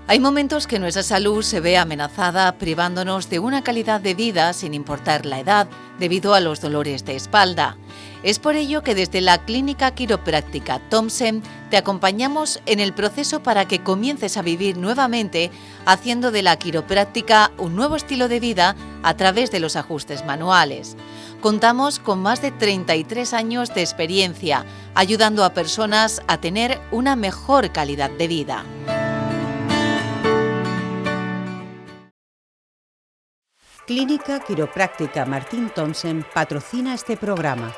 Hay momentos que nuestra salud se ve amenazada privándonos de una calidad de vida sin importar la edad debido a los dolores de espalda. Es por ello que desde la Clínica Quiropráctica Thompson te acompañamos en el proceso para que comiences a vivir nuevamente haciendo de la quiropráctica un nuevo estilo de vida a través de los ajustes manuales. Contamos con más de 33 años de experiencia ayudando a personas a tener una mejor calidad de vida. Clínica Quiropráctica Martín Thompson patrocina este programa.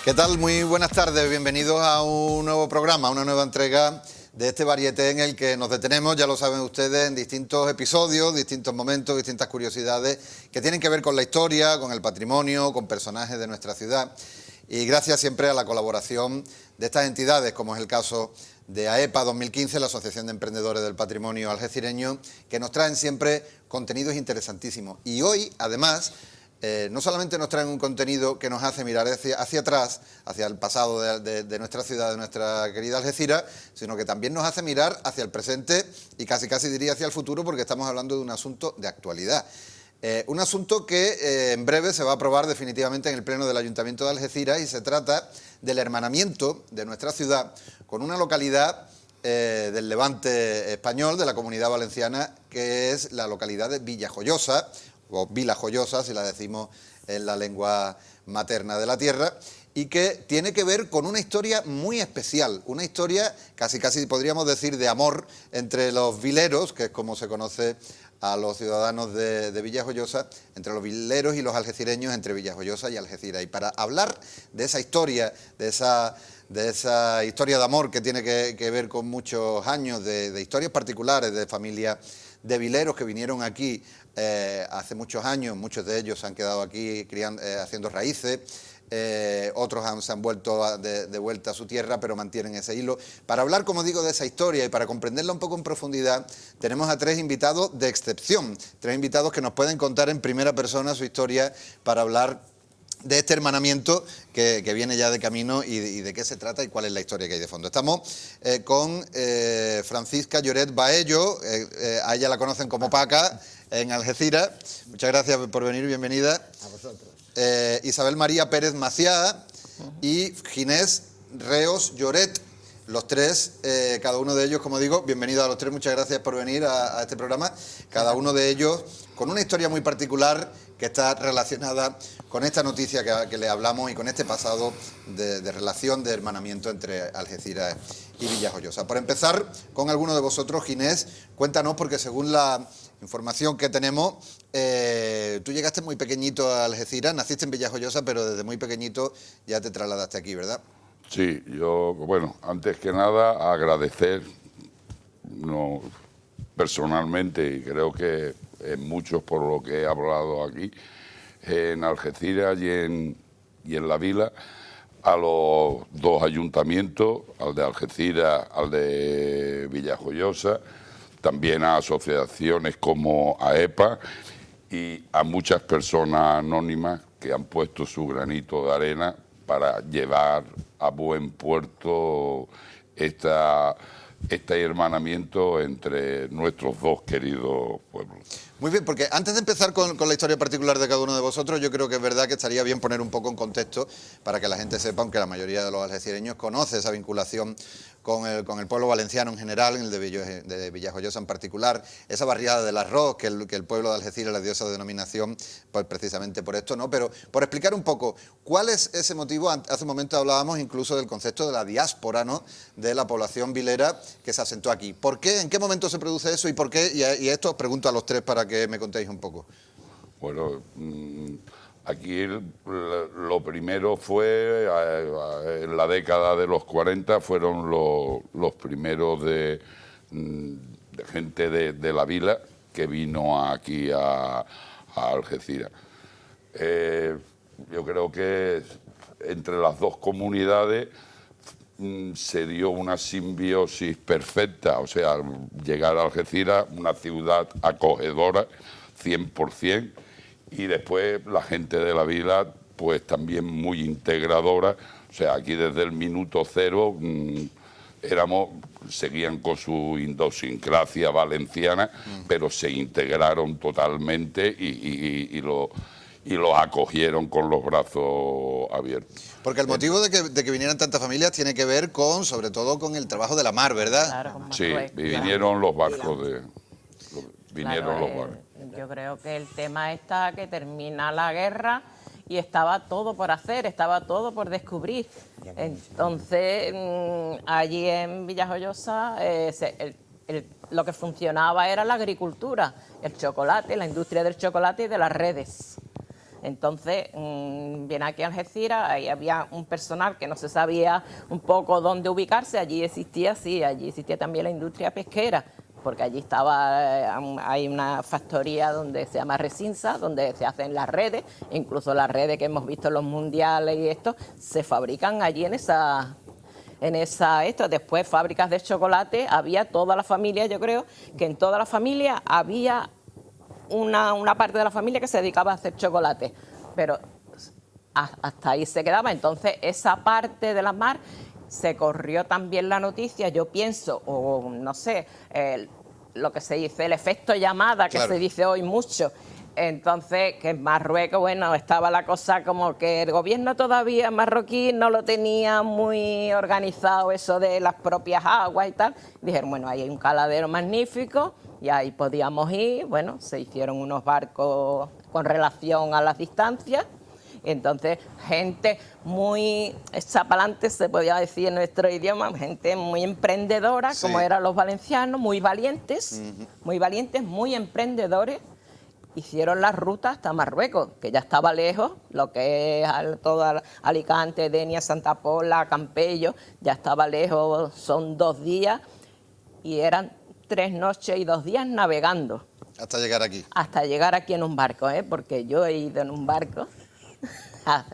¿Qué tal? Muy buenas tardes, bienvenidos a un nuevo programa, una nueva entrega de este varieté en el que nos detenemos, ya lo saben ustedes, en distintos episodios, distintos momentos, distintas curiosidades que tienen que ver con la historia, con el patrimonio, con personajes de nuestra ciudad. Y gracias siempre a la colaboración de estas entidades, como es el caso de AEPA 2015, la Asociación de Emprendedores del Patrimonio Algecireño, que nos traen siempre contenidos interesantísimos. Y hoy, además, no solamente nos traen un contenido que nos hace mirar hacia atrás, hacia el pasado de nuestra ciudad, de nuestra querida Algeciras, sino que también nos hace mirar hacia el presente y casi diría hacia el futuro, porque estamos hablando de un asunto de actualidad. Un asunto que en breve se va a aprobar definitivamente en el Pleno del Ayuntamiento de Algeciras, y se trata del hermanamiento de nuestra ciudad con una localidad del Levante español, de la Comunidad Valenciana, que es la localidad de Villajoyosa, o Vilajoyosa, si la decimos en la lengua materna de la tierra, y que tiene que ver con una historia muy especial, una historia casi podríamos decir de amor entre los vileros, que es como se conoce a los ciudadanos de Villajoyosa, entre los vileros y los algecireños, entre Villajoyosa y Algeciras. Y para hablar de esa historia, de esa historia de amor que tiene que ver con muchos años, de historias particulares, de familias de vileros que vinieron aquí hace muchos años, muchos de ellos se han quedado aquí haciendo raíces, otros se han vuelto de vuelta a su tierra, pero mantienen ese hilo. Para hablar, como digo, de esa historia y para comprenderla un poco en profundidad, tenemos a tres invitados de excepción, tres invitados que nos pueden contar en primera persona su historia para hablar de este hermanamiento que viene ya de camino y de qué se trata y cuál es la historia que hay de fondo. Estamos con Francisca Lloret Baello, a ella la conocen como Paca, en Algeciras. Muchas gracias por venir, bienvenida. A vosotros. Isabel María Pérez Maciá y Ginés Reos Lloret. Los tres, cada uno de ellos, como digo, bienvenidos a los tres, muchas gracias por venir a este programa. Cada uno de ellos con una historia muy particular que está relacionada con esta noticia que le hablamos y con este pasado de relación, de hermanamiento entre Algeciras y Villajoyosa. Por empezar, con alguno de vosotros, Ginés, cuéntanos, porque según la información que tenemos, tú llegaste muy pequeñito a Algeciras, naciste en Villajoyosa, pero desde muy pequeñito ya te trasladaste aquí, ¿verdad? Sí, yo, bueno, antes que nada agradecer personalmente, y creo que en muchos por lo que he hablado aquí, en Algeciras y en la vila, a los dos ayuntamientos, al de Algeciras, al de Villajoyosa, también a asociaciones como AEPA y a muchas personas anónimas que han puesto su granito de arena para llevar a buen puerto este hermanamiento entre nuestros dos queridos pueblos. Muy bien, porque antes de empezar con la historia particular de cada uno de vosotros, yo creo que es verdad que estaría bien poner un poco en contexto para que la gente sepa, aunque la mayoría de los algecireños conoce esa vinculación con el pueblo valenciano en general, en el de Villajoyosa en particular, esa barriada del arroz, que el pueblo de Algeciras le dio esa denominación, pues precisamente por esto, ¿no? Pero por explicar un poco, ¿cuál es ese motivo? Hace un momento hablábamos incluso del concepto de la diáspora, ¿no?, de la población vilera que se asentó aquí. ¿Por qué? ¿En qué momento se produce eso y por qué? Y esto os pregunto a los tres para que me contéis un poco. Bueno, Aquí lo primero fue, en la década de los 40, fueron los primeros de gente de la vila que vino aquí a Algeciras. Yo creo que entre las dos comunidades se dio una simbiosis perfecta, o sea, llegar a Algeciras, una ciudad acogedora, 100%, y después la gente de la vila, pues también muy integradora, o sea, aquí desde el minuto cero seguían con su idiosincrasia valenciana, pero se integraron totalmente y los acogieron con los brazos abiertos. Porque el motivo de que vinieran tantas familias tiene que ver sobre todo con el trabajo de la mar, ¿verdad? Claro, Sí, vinieron los barcos vinieron los barcos. Yo creo que el tema está que termina la guerra y estaba todo por hacer, estaba todo por descubrir. Entonces, allí en Villajoyosa lo que funcionaba era la agricultura, el chocolate, la industria del chocolate y de las redes. Entonces, viene aquí a Algeciras, ahí había un personal que no se sabía un poco dónde ubicarse, allí existía también la industria pesquera, porque allí hay una factoría donde se llama Resinsa, donde se hacen las redes, incluso las redes que hemos visto en los mundiales y esto, se fabrican allí Después fábricas de chocolate, había toda la familia, yo creo que en toda la familia había una parte de la familia que se dedicaba a hacer chocolate, pero hasta ahí se quedaba. Entonces esa parte de la mar se corrió también la noticia, yo pienso, o no sé, lo que se dice, el efecto llamada, que se dice hoy mucho. Entonces, que en Marruecos, bueno, estaba la cosa como que el gobierno todavía marroquí no lo tenía muy organizado, eso de las propias aguas y tal. Dijeron, bueno, ahí hay un caladero magnífico y ahí podíamos ir. Bueno, se hicieron unos barcos con relación a las distancias. Entonces, gente muy chapalante, se podía decir en nuestro idioma, gente muy emprendedora, como eran los valencianos, muy valientes, muy emprendedores. Hicieron la ruta hasta Marruecos, que ya estaba lejos, lo que es todo Alicante, Denia, Santa Pola, Campello, ya estaba lejos, son 2 días, y eran 3 noches y 2 días navegando. Hasta llegar aquí. Hasta llegar aquí en un barco, porque yo he ido en un barco.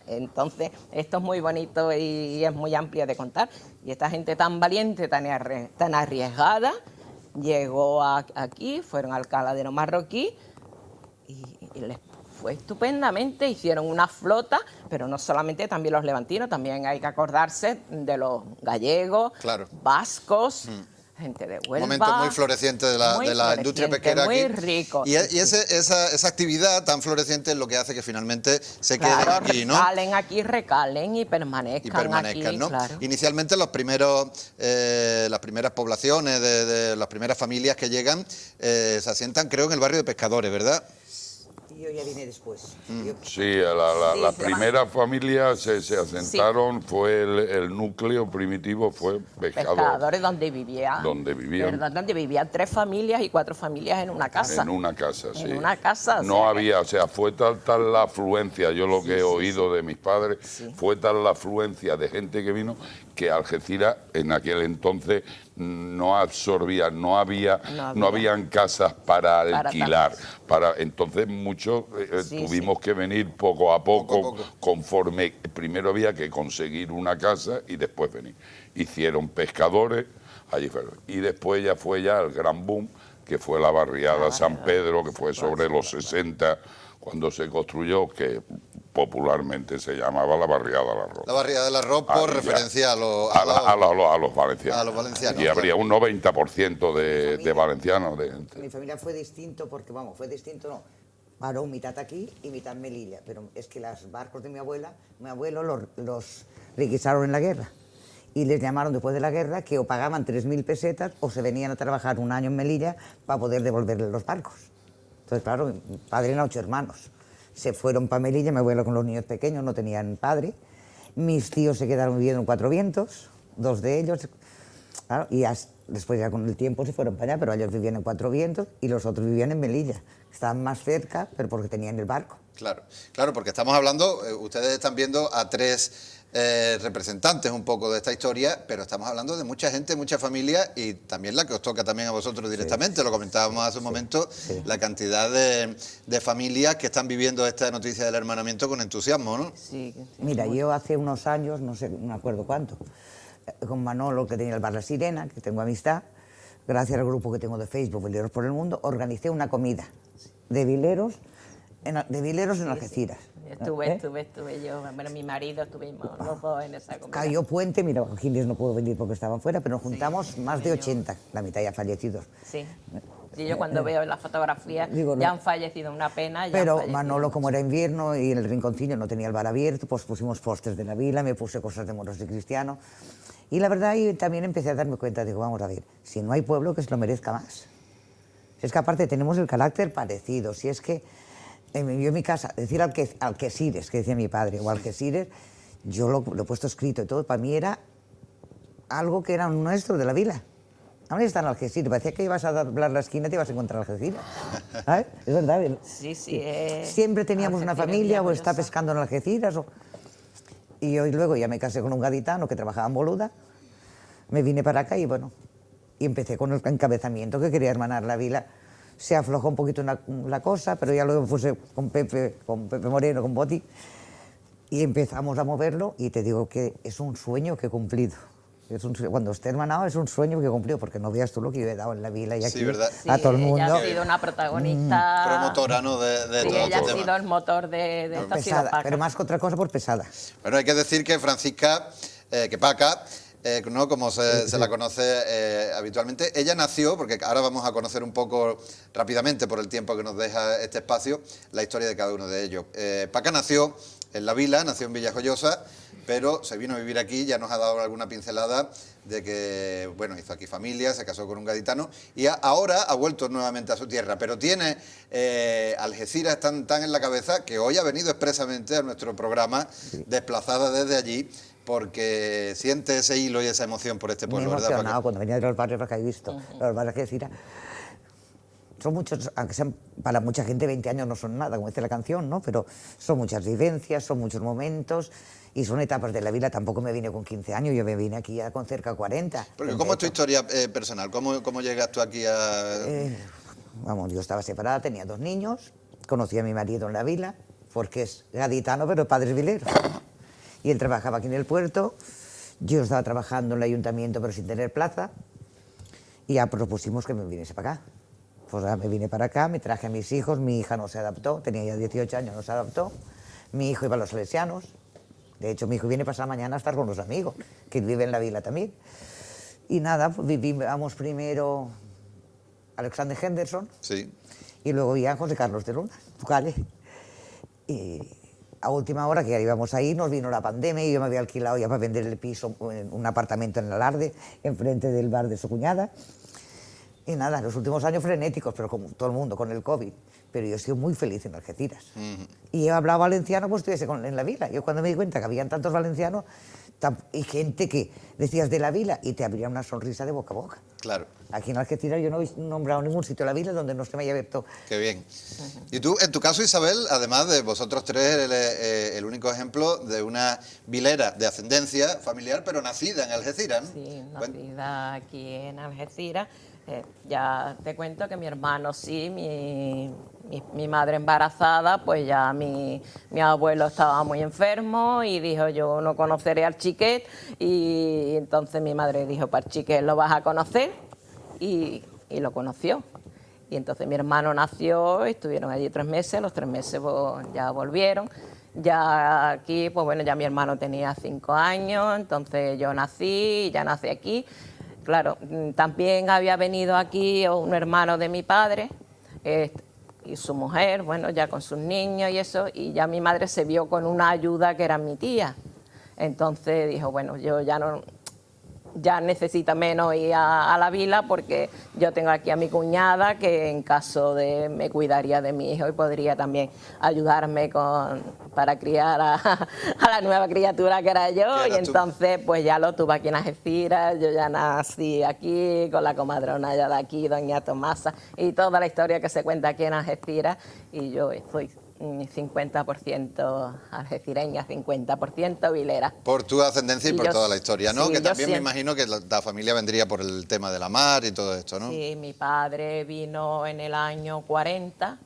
Entonces, esto es muy bonito y es muy amplio de contar. Y esta gente tan valiente, tan arriesgada, llegó aquí, fueron al caladero marroquí, y les fue estupendamente, hicieron una flota, pero no solamente también los levantinos, también hay que acordarse de los gallegos, vascos, gente de Huelva. Un momento muy floreciente de la industria pesquera muy aquí. Rico. Y esa actividad tan floreciente es lo que hace que finalmente se queden aquí, ¿no? Recalen y permanezcan aquí, ¿no? Claro. Inicialmente las primeras poblaciones, de las primeras familias que llegan, se asientan, creo, en el barrio de Pescadores, ¿verdad? Yo ya vine después. Sí, la primera familia se asentaron, fue el núcleo primitivo, fue Pescadores, donde vivían 3 familias y 4 familias en una casa. En una casa, sí. En una casa. No había, o sea, fue tal la afluencia, yo lo que he oído de mis padres, fue tal la afluencia de gente que vino, que Algeciras en aquel entonces no absorbía, no habían casas para alquilar. Entonces muchos tuvimos que venir poco a poco, conforme primero había que conseguir una casa y después venir. Hicieron Pescadores, allí fueron. Y después fue el gran boom, que fue la barriada San Pedro, que fue sobre los 60, cuando se construyó, que popularmente se llamaba la barriada del Arroz. La barriada del Arroz por referencia a los valencianos. A los valencianos. Y habría un 90% de valencianos. Mi familia fue distinto porque, fue distinto, no. Paró mitad aquí y mitad en Melilla, pero es que los barcos de mi abuelo los requisaron en la guerra. Y les llamaron después de la guerra que o pagaban 3.000 pesetas o se venían a trabajar un año en Melilla para poder devolverles los barcos. Entonces, claro, mi padre era 8 hermanos. Se fueron para Melilla, mi abuelo con los niños pequeños, no tenían padre. Mis tíos se quedaron viviendo en Cuatro Vientos, 2 de ellos. Claro, y después ya con el tiempo se fueron para allá, pero ellos vivían en Cuatro Vientos y los otros vivían en Melilla. Estaban más cerca, pero porque tenían el barco. Claro, claro, porque estamos hablando, ustedes están viendo a tres representantes un poco de esta historia, pero estamos hablando de mucha gente, mucha familia y también la que os toca también a vosotros directamente. Lo comentábamos hace un momento, la cantidad de familias que están viviendo esta noticia del hermanamiento con entusiasmo, ¿no? Sí, sí. Mira, yo hace unos años, no sé, no me acuerdo cuánto, con Manolo, que tenía el bar La Sirena, que tengo amistad, gracias al grupo que tengo de Facebook, Vileros por el Mundo, organicé una comida de vileros en Algeciras. Estuve yo, bueno, mi marido, estuvimos los dos en esa comida. Cayó puente, mira, Gines no pudo venir porque estaban fuera, pero nos juntamos más de 80, la mitad ya fallecidos. Sí. Sí, yo cuando veo las fotografías Digo, ya han fallecido, una pena. Ya pero han fallecido. Manolo, como era invierno y en el rinconcillo no tenía el bar abierto, pues pusimos postres de la vila, me puse cosas de moros y cristiano. Y la verdad, y también empecé a darme cuenta, digo, vamos a ver, si no hay pueblo que se lo merezca más. Si es que aparte tenemos el carácter parecido, si es que yo en mi casa, decir Algeciras, que decía mi padre, o Algeciras, yo lo he puesto escrito y todo, para mí era algo que era un nuestro de la vila. Ahora está en Algeciras, parecía que ibas a doblar la esquina y te ibas a encontrar Algeciras. ¿Sabes? Es verdad. Sí, sí. Siempre teníamos una Algeciras familia o maravillosa. está pescando en Algeciras. Y yo luego ya me casé con un gaditano que trabajaba en Boluda, me vine para acá y bueno, y empecé con el encabezamiento que quería hermanar la vila. Se aflojó un poquito la cosa, pero ya luego puse con Pepe Moreno, con Boti, y empezamos a moverlo y te digo que es un sueño que he cumplido. Cuando esté hermanado es un sueño que he cumplido, porque no veas tú lo que yo he dado en la vila y aquí Sí, ¿verdad? a todo el mundo. Ella ha sido una protagonista. Promotora, ¿no? De Sí, todo ella este ha tema. sido el motor de esta Pesada, ciudad. pero más que otra cosa por pesada. Bueno, hay que decir que Francisca, que Paca, ¿no? Como se la conoce habitualmente, ella nació, porque ahora vamos a conocer un poco rápidamente, por el tiempo que nos deja este espacio, la historia de cada uno de ellos. Paca nació en La Vila, nació en Villajoyosa, pero se vino a vivir aquí, ya nos ha dado alguna pincelada de que, bueno, hizo aquí familia, se casó con un gaditano y ahora ha vuelto nuevamente a su tierra, pero tiene Algeciras tan en la cabeza que hoy ha venido expresamente a nuestro programa, desplazada desde allí, porque siente ese hilo y esa emoción por este Me he pueblo, ¿verdad, emocionado Paca? cuando venía de los barrios que he visto. Los barrios que decía, son muchos, aunque sean para mucha gente 20 años no son nada, como dice la canción, ¿no? Pero son muchas vivencias, son muchos momentos y son etapas de la vida. Tampoco me vine con 15 años, yo me vine aquí ya con cerca de 40. Porque ¿cómo es tu historia personal? ¿Cómo llegas tú aquí a...? Vamos, yo estaba separada, tenía 2 niños, conocí a mi marido en la vila, porque es gaditano, pero padre es vilero. Y él trabajaba aquí en el puerto, yo estaba trabajando en el ayuntamiento, pero sin tener plaza, y ya propusimos que me viniese para acá. Pues ya me vine para acá, me traje a mis hijos, mi hija no se adaptó, tenía ya 18 años, no se adaptó, mi hijo iba a los salesianos, de hecho mi hijo viene pasada mañana a estar con los amigos, que viven en la vila también. Y nada, pues vivíamos primero Alexander Henderson, Sí. y luego ya José Carlos de Luna, Tucale. Y a última hora, que ya íbamos ahí, nos vino la pandemia y yo me había alquilado ya para vender el piso, un apartamento en el Alarde, enfrente del bar de su cuñada. Y nada, los últimos años frenéticos, pero como todo el mundo, con el COVID. Pero yo he sido muy feliz en Algeciras. Y he hablado valenciano, pues estuviese en la vila. Yo cuando me di cuenta que habían tantos valencianos y gente que decías de la vila y te abría una sonrisa de boca a boca. Claro. Aquí en Algeciras yo no he nombrado ningún sitio de la vila donde no se me haya abierto. Qué bien. Y tú, en tu caso, Isabel, además de vosotros tres, eres el único ejemplo de una vilera de ascendencia familiar, pero nacida en Algeciras, ¿no? Sí, nacida aquí en Algeciras. Ya te cuento que mi hermano sí, mi madre embarazada, pues ya mi abuelo estaba muy enfermo y dijo, yo no conoceré al chiquet, y entonces mi madre dijo, para el chiquet lo vas a conocer, y lo conoció. Y entonces mi hermano nació, estuvieron allí 3 meses, los 3 meses ya volvieron. Ya aquí, pues bueno, ya mi hermano tenía 5 años, entonces yo nací, ya nací aquí. Claro, también había venido aquí un hermano de mi padre y su mujer, bueno, ya con sus niños y eso, y ya mi madre se vio con una ayuda que era mi tía. Entonces dijo, bueno, yo ya no... ya necesita menos ir a la vila, porque yo tengo aquí a mi cuñada que en caso de me cuidaría de mi hijo y podría también ayudarme para criar a la nueva criatura que era yo, y entonces pues ya lo tuve aquí en Algeciras. Yo ya nací aquí con la comadrona ya de aquí, doña Tomasa, y toda la historia que se cuenta aquí en Algeciras, y yo soy 50% algecireña, 50% vilera. Por tu ascendencia y por toda la historia, ¿no? Sí, que también me siempre, imagino que la familia vendría por el tema de la mar y todo esto, ¿no? Sí, mi padre vino en el año 40.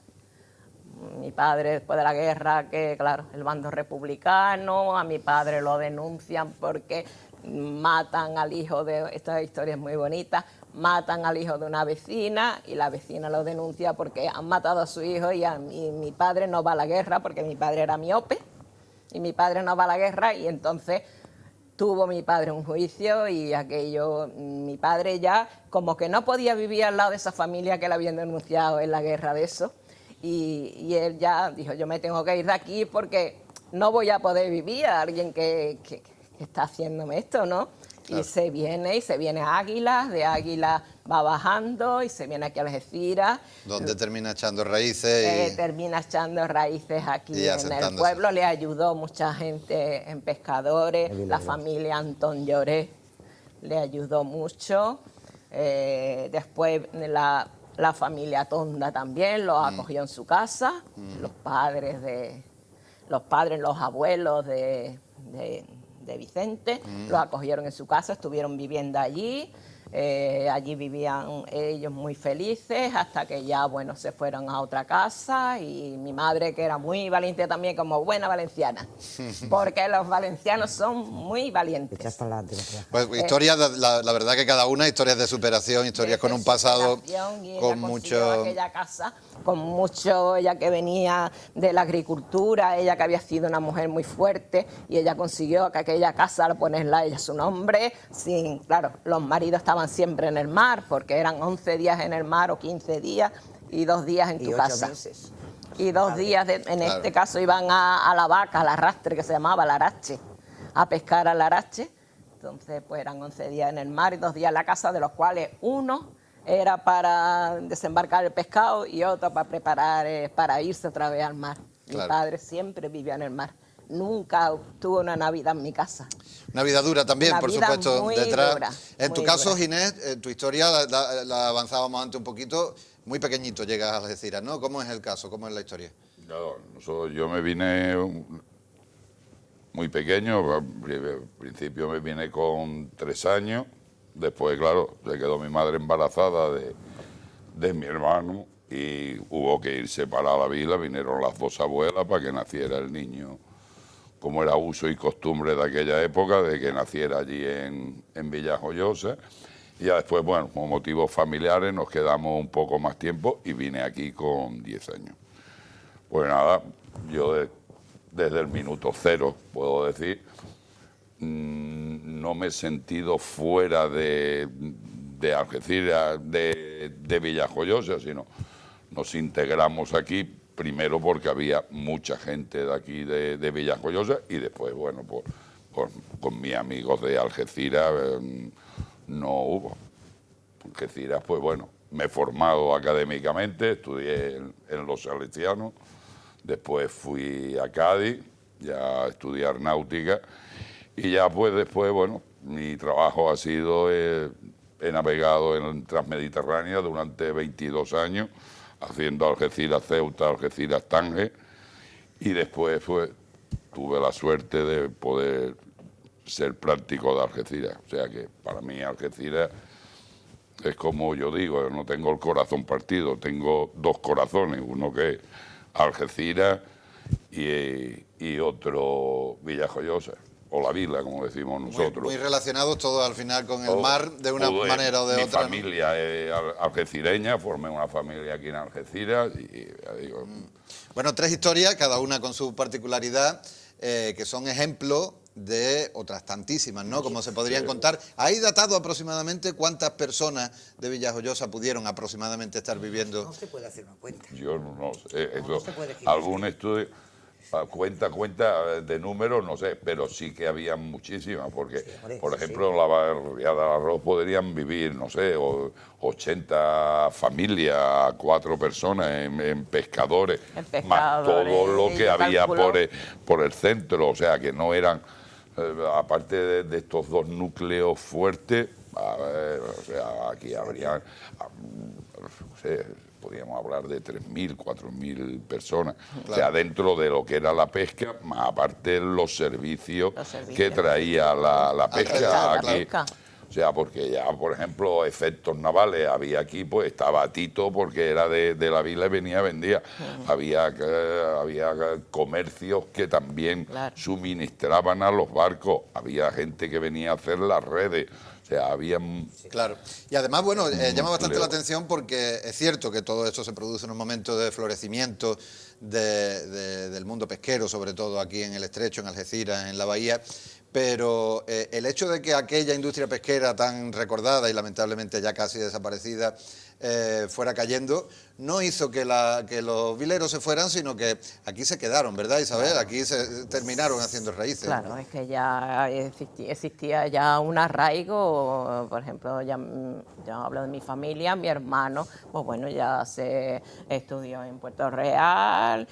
Mi padre, después de la guerra, que claro, el bando republicano, a mi padre lo denuncian porque matan al hijo de... Esta historia es muy bonita. Matan al hijo de una vecina y la vecina lo denuncia porque han matado a su hijo, y mi padre no va a la guerra porque mi padre era miope y mi padre no va a la guerra, y entonces tuvo mi padre un juicio, y aquello, mi padre ya como que no podía vivir al lado de esa familia que le habían denunciado en la guerra de eso, y él ya dijo, yo me tengo que ir de aquí porque no voy a poder vivir a alguien que está haciéndome esto, ¿no? Claro. Y se viene a Águilas, de Águilas va bajando y se viene aquí a Algeciras. Donde termina echando raíces. Termina echando raíces aquí en el pueblo. Le ayudó mucha gente en pescadores, la familia Antón Lloré le ayudó mucho. Después la familia Tonda también los acogió en su casa. Los los abuelos de Vicente, los acogieron en su casa, estuvieron viviendo allí. Allí vivían ellos muy felices hasta que ya, bueno, se fueron a otra casa, y mi madre, que era muy valiente también, como buena valenciana, porque los valencianos son muy valientes. Pues historias, la verdad que cada una, historias de superación, historias con un pasado con mucho... aquella casa, con mucho, ella que venía de la agricultura, ella que había sido una mujer muy fuerte, y ella consiguió que aquella casa, al ponerla a ella su nombre, sin, claro, los maridos estaban siempre en el mar, porque eran 11 días en el mar o 15 días y 2 días en tu casa. Meses. Y 2 días, en este caso, iban a la vaca, al arrastre, que se llamaba el arache, a pescar al arache. Entonces, pues eran 11 días en el mar y 2 días en la casa, de los cuales uno era para desembarcar el pescado y otro para preparar, para irse otra vez al mar. Claro. Mi padre siempre vivió en el mar. Nunca tuvo una Navidad en mi casa. Una vida dura también, una por vida supuesto, muy detrás. Dura, en tu caso, Ginés, tu historia la avanzábamos antes un poquito, muy pequeñito llegas a Algeciras, ¿no? ¿Cómo es el caso? ¿Cómo es la historia? Yo me vine muy pequeño, al principio me vine con 3 años, después, claro, se quedó mi madre embarazada de mi hermano, y hubo que irse para la vila. Vinieron las 2 abuelas para que naciera el niño, como era uso y costumbre de aquella época, de que naciera allí en Villajoyosa. Y ya después, bueno, por motivos familiares nos quedamos un poco más tiempo y vine aquí con 10 años. Pues nada, yo desde el minuto 0, puedo decir, no me he sentido fuera de Algeciras, de Villajoyosa, sino nos integramos aquí, primero porque había mucha gente de aquí de Villajoyosa, y después, bueno, con mis amigos de Algeciras no hubo. Algeciras, pues bueno, me he formado académicamente, estudié en los Salesianos, después fui a Cádiz ya a estudiar náutica, y ya pues después, bueno, mi trabajo ha sido, he navegado en Transmediterránea durante 22 años, haciendo Algeciras-Ceuta, Algeciras-Tánger, y después pues tuve la suerte de poder ser práctico de Algeciras. O sea que para mí Algeciras es como yo digo, no tengo el corazón partido, tengo 2 corazones, uno que es Algeciras y otro Villajoyosa, o la vila, como decimos nosotros. Muy relacionados todos al final con el mar, de una manera o de otra. Mi familia es algecireña, formé una familia aquí en Algeciras y ya digo... Bueno, 3 historias, cada una con su particularidad, que son ejemplos de otras tantísimas, ¿no? Como se podrían contar. ¿Hay datado aproximadamente cuántas personas de Villajoyosa pudieron aproximadamente estar viviendo? No se puede hacer una cuenta. Yo no sé. No se puede algún estudio... Cuenta de números, no sé, pero sí que había muchísimas, porque, Sí, hombre, por sí, ejemplo, en la barriada del Arroz podrían vivir, no sé, 80 familias, 4 personas en pescadores, En más todo pescadores, lo que yo había calculo. por el centro, o sea, que no eran, aparte de estos 2 núcleos fuertes, a ver, o sea, aquí habría, no sé, podríamos hablar de 3.000, 4.000 personas, o sea, dentro de lo que era la pesca, más aparte los servicios que traía la pesca Algeciras, aquí. claro. O sea, porque ya, por ejemplo, efectos navales, había aquí, pues estaba Tito, porque era de la vila y venía, vendía. Había comercios que también Claro. suministraban a los barcos, había gente que venía a hacer las redes, o sea, había... Claro. Y además, bueno, llama bastante núcleo. la atención porque es cierto que todo esto se produce en un momento de florecimiento del mundo pesquero, sobre todo aquí en el Estrecho, en Algeciras, en la bahía, pero el hecho de que aquella industria pesquera tan recordada y lamentablemente ya casi desaparecida fuera cayendo, no hizo que los vileros se fueran, sino que aquí se quedaron, ¿verdad, Isabel? Claro. Aquí se terminaron haciendo raíces. Claro, es que ya existía ya un arraigo, por ejemplo, yo hablo de mi familia, mi hermano, pues bueno, ya se estudió en Puerto Real,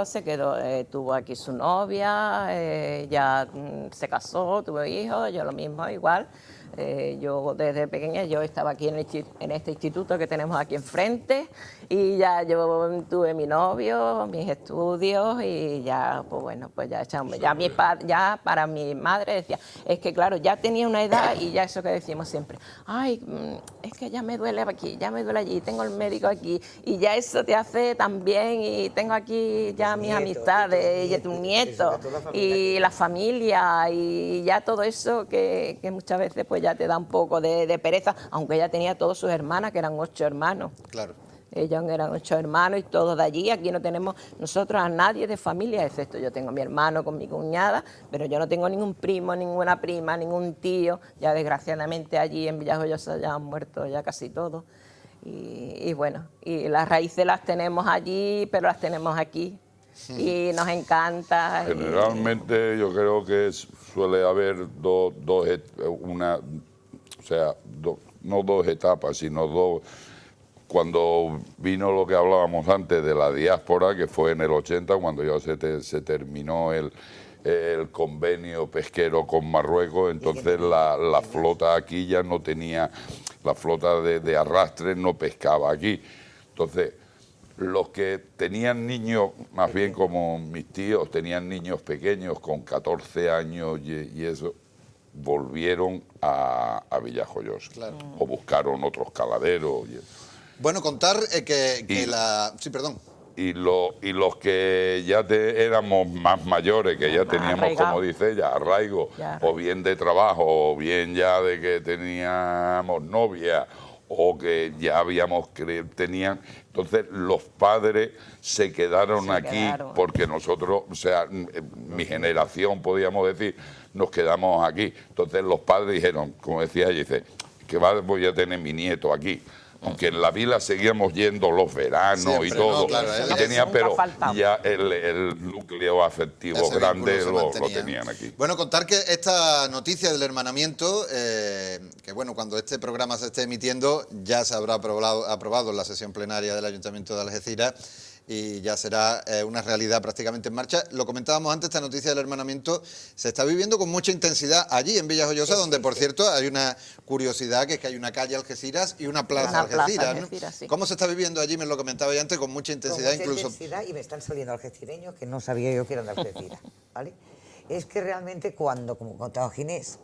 se quedó, tuvo aquí su novia, ya se casó, tuvo hijos, yo lo mismo, igual. Yo desde pequeña yo estaba aquí en este instituto que tenemos aquí enfrente y ya yo tuve mi novio, mis estudios y ya, pues bueno, pues ya echamos, ya para mi madre decía, es que claro, ya tenía una edad y ya eso que decimos siempre, ay, es que ya me duele aquí, ya me duele allí, tengo el médico aquí y ya eso te hace también y tengo aquí ya mis amistades y tus nietos y la familia y ya todo eso que muchas veces pues ya te da un poco de pereza, aunque ella tenía todas sus hermanas, que eran 8 hermanos. Claro. Ellos eran 8 hermanos y todos de allí. Aquí no tenemos nosotros a nadie de familia, excepto yo tengo a mi hermano con mi cuñada, pero yo no tengo ningún primo, ninguna prima, ningún tío. Ya desgraciadamente allí en Villajoyosa ya han muerto ya casi todos. Y bueno, y las raíces las tenemos allí, pero las tenemos aquí. Y nos encanta. Generalmente yo creo que suele haber no 2 etapas, sino 2. Cuando vino lo que hablábamos antes de la diáspora, que fue en el 80, cuando ya se terminó el convenio pesquero con Marruecos, entonces la flota aquí ya no tenía, la flota de arrastre no pescaba aquí. Entonces, los que tenían niños, más bien como mis tíos, tenían niños pequeños con 14 años y eso, volvieron a Villajoyosa. Claro. O buscaron otros caladeros. Bueno, contar Sí, perdón. Y los que ya éramos más mayores, que ya teníamos, arraigado. como dice ella, arraigo, Ya, o bien de trabajo, o bien ya de que teníamos novia, o que ya tenían. Entonces los padres se quedaron aquí porque nosotros, o sea, mi generación, podríamos decir, nos quedamos aquí. Entonces los padres dijeron, como decía ella, dice, que voy a tener mi nieto aquí. Aunque en la vila seguíamos yendo los veranos Siempre, y todo, no, claro, y tenía, nunca pero faltaba. ya el núcleo afectivo Ese grande vínculo lo se mantenía. tenían aquí. Bueno, contar que esta noticia del hermanamiento, que bueno, cuando este programa se esté emitiendo, ya se habrá aprobado en la sesión plenaria del Ayuntamiento de Algeciras y ya será una realidad prácticamente en marcha. Lo comentábamos antes, esta noticia del hermanamiento se está viviendo con mucha intensidad allí en Villajoyosa, donde, por cierto, hay una curiosidad, que es que hay una calle Algeciras y una plaza Algeciras, ¿no? Algeciras, sí. ¿Cómo se está viviendo allí? Me lo comentaba ya antes, con mucha intensidad, Con mucha incluso... intensidad, y me están saliendo algecireños que no sabía yo que eran de Algeciras, ¿vale? Es que realmente cuando, como contaba Ginés,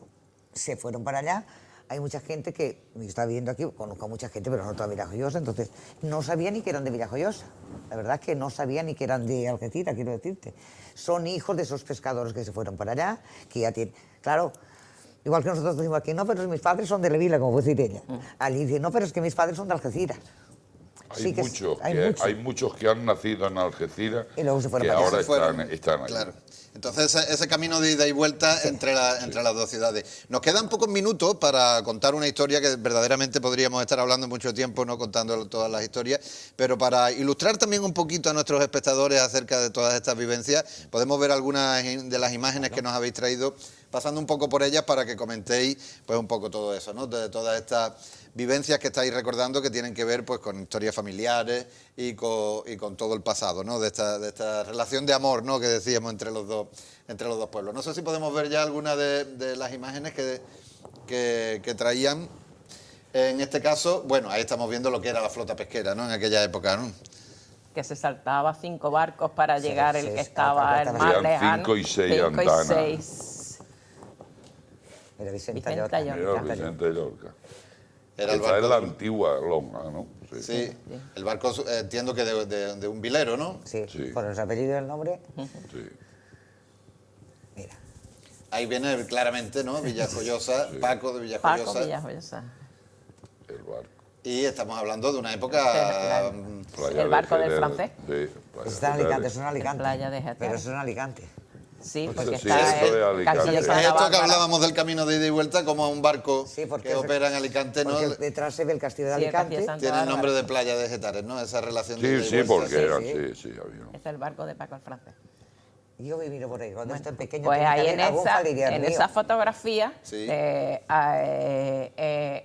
se fueron para allá, hay mucha gente que, yo estaba viviendo aquí, conozco a mucha gente, pero no toda Villajoyosa, entonces no sabía ni que eran de Villajoyosa. La verdad es que no sabía ni que eran de Algeciras, quiero decirte. Son hijos de esos pescadores que se fueron para allá, que ya tienen... Claro, igual que nosotros decimos aquí, no, pero mis padres son de la vila, como puede decir ella. Allí dice, no, pero es que mis padres son de Algeciras. Hay muchos que han nacido en Algeciras Y luego se fueron que para allá. ahora Se fueron, están aquí. claro. Entonces, ese camino de ida y vuelta entre las dos ciudades. Nos quedan pocos minutos para contar una historia que verdaderamente podríamos estar hablando mucho tiempo, no contando todas las historias, pero para ilustrar también un poquito a nuestros espectadores acerca de todas estas vivencias, podemos ver algunas de las imágenes que nos habéis traído, pasando un poco por ellas para que comentéis pues un poco todo eso, ¿no? De todas estas vivencias que estáis recordando que tienen que ver pues con historias familiares y con todo el pasado, ¿no? De esta relación de amor, ¿no? Que decíamos entre los dos pueblos. No sé si podemos ver ya alguna de las imágenes que traían. En este caso, bueno, ahí estamos viendo lo que era la flota pesquera, ¿no? En aquella época, ¿no? Que se saltaba 5 barcos para Sí, llegar sí, el que sí, estaba el más Habían lejano. 5 y 6 5 y andanas. 6. Mira, Vicente Vicente Llorca. Llorca. Mira, Vicente Llorca. Era el Esta es barco la antigua lonja, ¿no? Sí, el barco entiendo que de un vilero, ¿no? Sí, Sí. por los apellidos y el nombre. Sí. Mira, Ahí viene claramente, ¿no? Villajoyosa, Paco de Paco Villajoyosa. Villajoyosa. El barco. Y estamos hablando de una época... Claro. Playa El barco del Jerez, francés. Sí, Playa está en Jerez. Alicante, es un Alicante. Playa de Jerez. Pero es un Alicante. Sí, Pues porque sí, está esto de el Alicante. castillo de Es Santa Esto que Bárbara. hablábamos del camino de ida y vuelta como un barco Sí, porque que opera en Alicante, ¿no? Porque detrás se ve el castillo de Sí, el castillo de Alicante. Santa Tiene el nombre Bárbara. de Playa de Getares, ¿no? Esa relación de ida Sí, y sí, vuelta. porque era, sí. sí, había. Este es el barco de Paco el francés. Y yo vivía por ahí, cuando Bueno, estoy pequeño. pues tenía que ahí haber algún familiar en mío. esa fotografía Sí.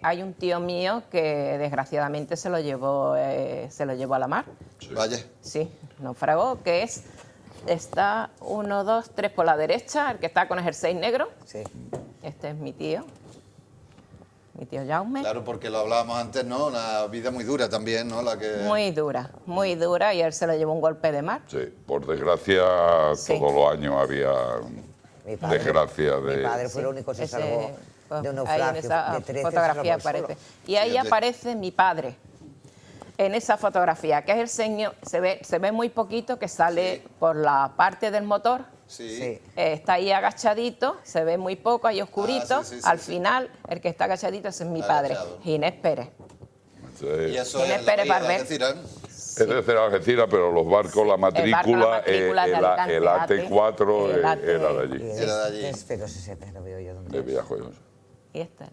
hay un tío mío que desgraciadamente se lo llevó a la mar. Vaya. Sí, naufragó, que está 1, 2, 3 por la derecha, el que está con el jersey negro. Sí. Este es mi tío Jaume. Claro, porque lo hablábamos antes, ¿no? Una vida muy dura también, ¿no? La que... Muy dura, y él se lo llevó un golpe de mar. Sí, por desgracia, Sí. todos los años había Mi padre- desgracia Mi de... padre fue el único que se Ese, salvó pues, de un ahí naufragio. en esa de 13 fotografía se salvó él aparece. solo. Y ahí Fíjate. aparece mi padre. En esa fotografía, que es el señor, se ve muy poquito, que sale Sí. por la parte del motor. Sí. Sí. Está ahí agachadito, se ve muy poco, ahí oscurito. sí, sí, Al sí. final, el que está agachadito ese es mi padre, Agachado. Ginés Pérez. Y Sí. eso Tiene es la Pérez bahía de Barber. Algeciras. Es de Algeciras, pero los barcos, la matrícula, matrícula de Alicante, el AT4 el AT. era de Y allí, Era de allí. Pero ese lo veo yo donde. de Villajoyosa. Y esta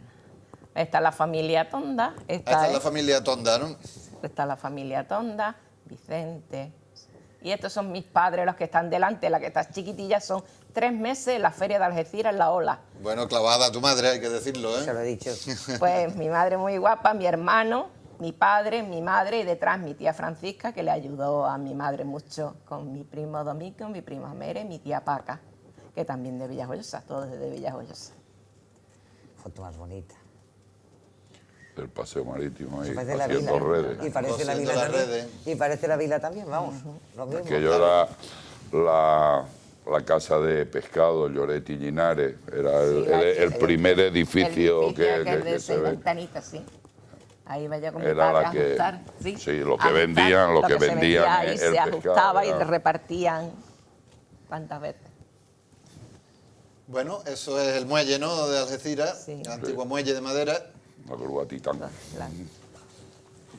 es la familia Tonda. Esta es la familia Tonda, ¿no? Está la familia Tonda, Vicente. Y estos son mis padres, los que están delante. La que está chiquitilla son 3 meses en la feria de Algeciras, en la Ola. Bueno, clavada a tu madre, hay que decirlo, Se lo ¿eh? he dicho. Pues mi madre muy guapa, mi hermano, mi padre, mi madre y detrás mi tía Francisca, que le ayudó a mi madre mucho con mi primo Domingo, mi prima Mere, mi tía Paca, que también de Villajoyosa, todos de Villajoyosa. Foto más bonita. Del paseo marítimo ahí, Se parece la haciendo vila. redes. Y parece la Cosiendo vila las también. redes. Y parece la vila también, vamos. Lo mismo. Aquello era la casa de pescado, Lloret y Linares, era el primer edificio que se ve. ventanita, sí. Ahí vaya con mi Era padre la a que- ajustar. Sí, sí, lo que ajustar vendían, lo que se vendían vendía y el se pescado, ajustaba y era. repartían cuántas veces. Bueno, eso es el muelle, ¿no? De Algeciras, Sí. el antiguo muelle de madera. La grúa Titán. La-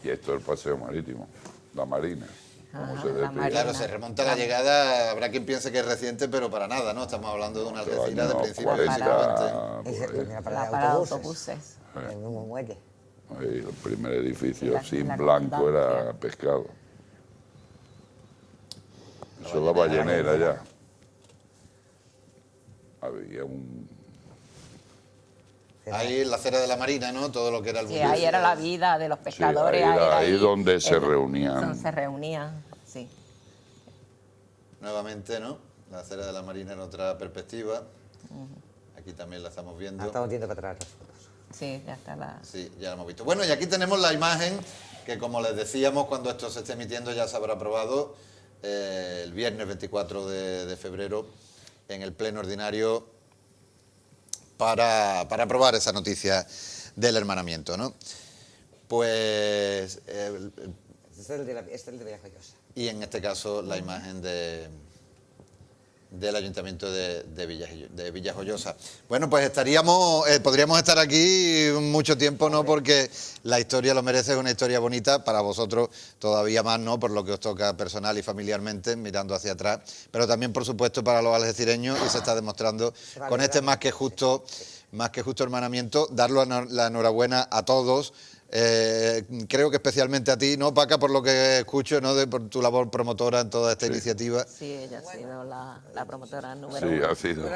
Y esto es el paseo marítimo, la marina. Como Ajá, se la despide. marina. Claro, se remonta a la llegada, habrá quien piense que es reciente, pero para nada, ¿no? Estamos hablando de una Los Algeciras de años principios del siglo 40, XX. Ese- por ahí. la La parada parada de de autobuses. autobuses. El mismo muelle. Ahí, el primer edificio La- sin la blanco era abundancia. pescado. Eso es la ballenera ya. Había un... Ahí en la acera de la Marina, ¿no? Todo lo que era el Sí, bullicio. ahí era la vida de los Sí, pescadores. ahí era era ahí donde se era- reunían. donde se reunían, sí. Nuevamente, ¿no? La acera de la Marina en otra perspectiva. Aquí también la estamos viendo. Ah, estamos viendo para atrás las fotos. Sí, ya está la... Sí, ya la hemos visto. Bueno, y aquí tenemos la imagen que, como les decíamos, cuando esto se esté emitiendo ya se habrá aprobado el viernes 24 de febrero en el pleno ordinario para aprobar esa noticia del hermanamiento, ¿no? Pues, Este es el de Villajoyosa. y en este caso la imagen de del Ayuntamiento de Villajoyosa. Bueno, pues podríamos estar aquí mucho tiempo, ¿no? Porque la historia lo merece, es una historia bonita, para vosotros todavía más, ¿no? Por lo que os toca personal y familiarmente, mirando hacia atrás, pero también, por supuesto, para los algecireños, y se está demostrando con este más que justo hermanamiento. Darlo la enhorabuena a todos. Creo que especialmente a ti, ¿no, Paca? Por lo que escucho, ¿no? Por tu labor promotora en toda esta iniciativa. Sí, ella ha sido la promotora número Sí, uno. ha sido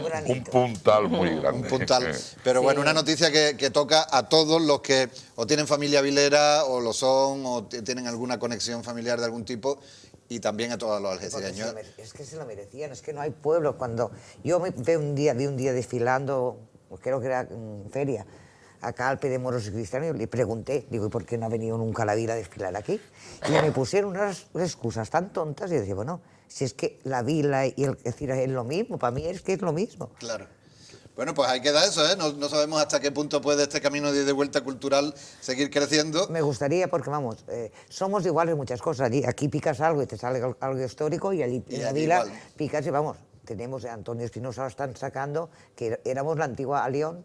Granito. un puntal muy grande. Un puntal. Pero bueno, una noticia que toca a todos los que o tienen familia vilera, o lo son, o tienen alguna conexión familiar de algún tipo, y también a todos los algecireños. Es que se lo merecían, es que no hay pueblo. Cuando yo vi un día desfilando, creo que era en feria, acá al pie de Moros y Cristianos, y le pregunté, digo, ¿y por qué no ha venido nunca la vila a desfilar aquí? Y me pusieron unas excusas tan tontas, y yo decía, bueno, si es que la vila y Algeciras es lo mismo, para mí es que es lo mismo. Claro. Bueno, pues ahí queda eso, ¿eh? No sabemos hasta qué punto puede este camino de vuelta cultural seguir creciendo. Me gustaría, porque vamos, somos iguales en muchas cosas. Aquí picas algo y te sale algo histórico, y allí en la vila igual. picas y vamos. Tenemos Antonio Espinosa, lo están sacando, que éramos la antigua Alión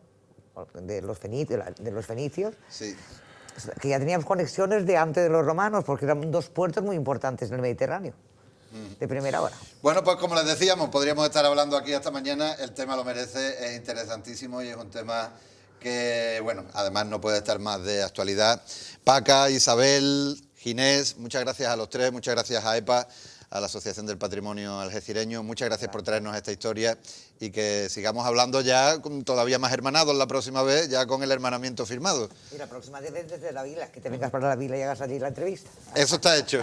de los fenicios, Sí. que ya teníamos conexiones de antes de los romanos, porque eran dos puertos muy importantes en el Mediterráneo, de primera hora. Bueno, pues como les decíamos, podríamos estar hablando aquí hasta mañana. El tema lo merece, es interesantísimo y es un tema que, bueno, además no puede estar más de actualidad. Paca, Isabel, Ginés, muchas gracias a los tres, muchas gracias a EPA, a la Asociación del Patrimonio Algecireño. Muchas gracias por traernos esta historia, y que sigamos hablando ya todavía más hermanados la próxima vez, ya con el hermanamiento firmado. Y la próxima vez desde la vila, que te vengas para la vila y hagas allí la entrevista. Eso está hecho.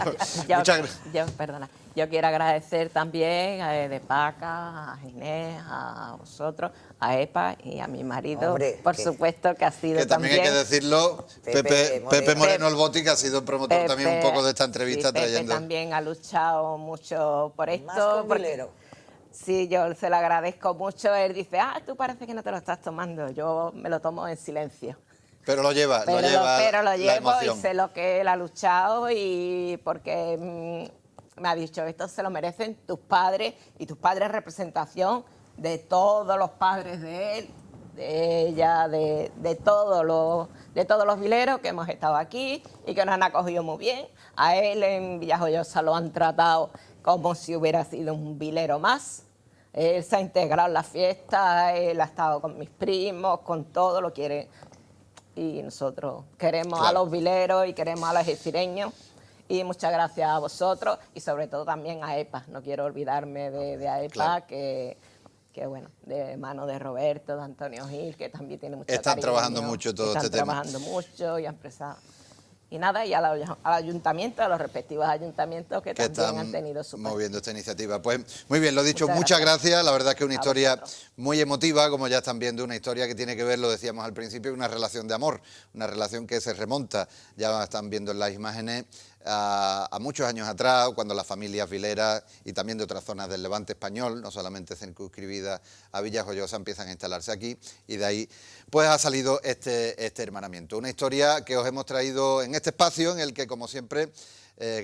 Perdona, yo quiero agradecer también de Paca, a Ginés, a vosotros, a EPA y a mi marido, Hombre, por supuesto, que ha sido Que también hay que decirlo, Pepe Moreno el Boti, que ha sido el promotor también un poco de esta entrevista, sí, Pepe trayendo... también ha luchado mucho por esto. Más que un vilero. Sí, yo se lo agradezco mucho. Él dice, tú parece que no te lo estás tomando. Yo me lo tomo en silencio. Pero lo lleva, Pero lo la llevo, y emoción. sé lo que él ha luchado, y porque me ha dicho, esto se lo merecen tus padres, y tus padres representación de todos los padres de él, de ella, de todos los vileros que hemos estado aquí y que nos han acogido muy bien. A él en Villajoyosa lo han tratado como si hubiera sido un vilero más. Él se ha integrado en la fiesta, él ha estado con mis primos, con todo, lo quiere. Y nosotros queremos a los vileros y queremos a los algecireños. Y muchas gracias a vosotros, y sobre todo también a EPA. No quiero olvidarme de a EPA, Claro. que bueno, de mano de Roberto, de Antonio Gil, que también tiene mucho Están cariño. trabajando mucho todo este tema. Están trabajando mucho y han prestado. Y nada, y al ayuntamiento, a los respectivos ayuntamientos que también están han tenido su parte. moviendo esta iniciativa. Pues muy bien, lo dicho, Muchas muchas gracias. La verdad es que es una A historia vosotros. muy emotiva, como ya están viendo, una historia que tiene que ver, lo decíamos al principio, una relación de amor, una relación que se remonta, ya están viendo en las imágenes, a muchos años atrás, cuando las familias vileras y también de otras zonas del Levante español, no solamente circunscribidas a Villajoyosa, empiezan a instalarse aquí, y de ahí pues ha salido este hermanamiento. Una historia que os hemos traído en este espacio, en el que, como siempre,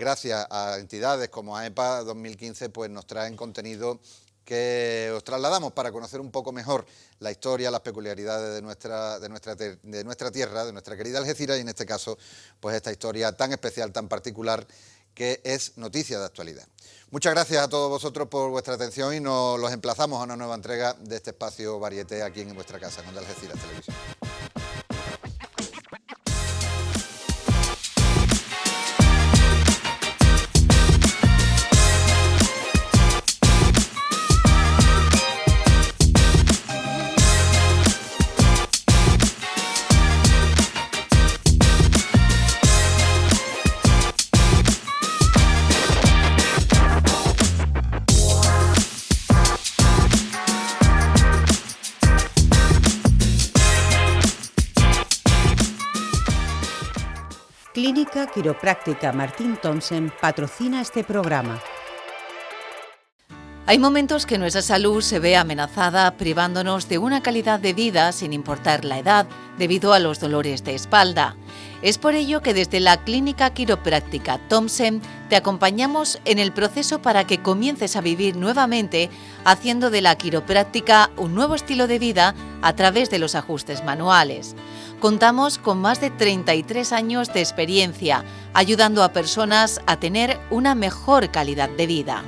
gracias a entidades como AEPA 2015, pues nos traen contenido que os trasladamos para conocer un poco mejor la historia, las peculiaridades de nuestra tierra, de nuestra querida Algeciras, y en este caso, pues esta historia tan especial, tan particular, que es noticia de actualidad. Muchas gracias a todos vosotros por vuestra atención, y nos los emplazamos a una nueva entrega de este espacio Varieté aquí en vuestra casa, con Algeciras Televisión. Clínica Quiropráctica Martín Thompson patrocina este programa. Hay momentos que nuestra salud se ve amenazada, privándonos de una calidad de vida sin importar la edad, debido a los dolores de espalda. Es por ello que desde la Clínica Quiropráctica Thompson te acompañamos en el proceso para que comiences a vivir nuevamente, haciendo de la quiropráctica un nuevo estilo de vida a través de los ajustes manuales. Contamos con más de 33 años de experiencia, ayudando a personas a tener una mejor calidad de vida.